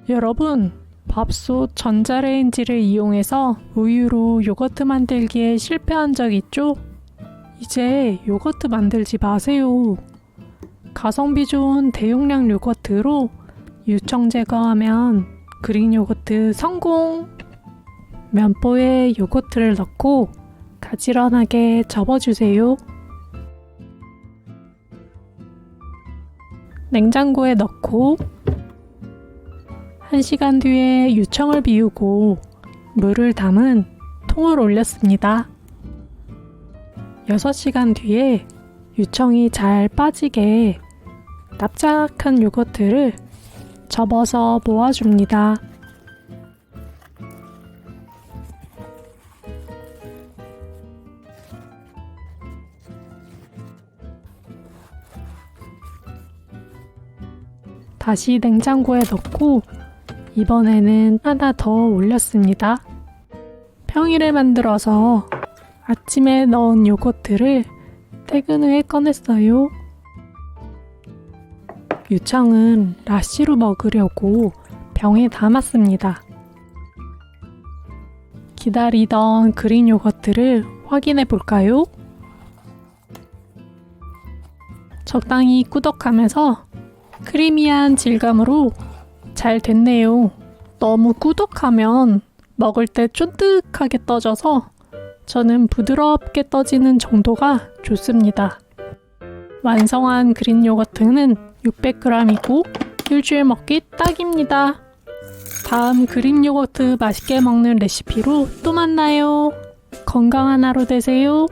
여러분, 밥솥 전자레인지를 이용해서 우유로 요거트 만들기에 실패한 적 있죠? 이제 요거트 만들지 마세요. 가성비 좋은 대용량 요거트로 유청 제거하면 그릭 요거트 성공! 면보에 요거트를 넣고 가지런하게 접어주세요. 냉장고에 넣고 1시간 뒤에 유청을 비우고 물을 담은 통을 올렸습니다. 6시간 뒤에 유청이 잘 빠지게 납작한 요거트를 접어서 모아줍니다. 다시 냉장고에 넣고 이번에는 하나 더 올렸습니다. 평일에 만들어서 아침에 넣은 요거트를 퇴근 후에 꺼냈어요. 유청은 라시로 먹으려고 병에 담았습니다. 기다리던 그릭 요거트를 확인해 볼까요? 적당히 꾸덕하면서 크리미한 질감으로 잘 됐네요. 너무 꾸덕하면 먹을 때 쫀득하게 떠져서 저는 부드럽게 떠지는 정도가 좋습니다. 완성한 그릭 요거트는 600g이고 일주일 먹기 딱입니다. 다음 그릭 요거트 맛있게 먹는 레시피로 또 만나요. 건강한 하루 되세요.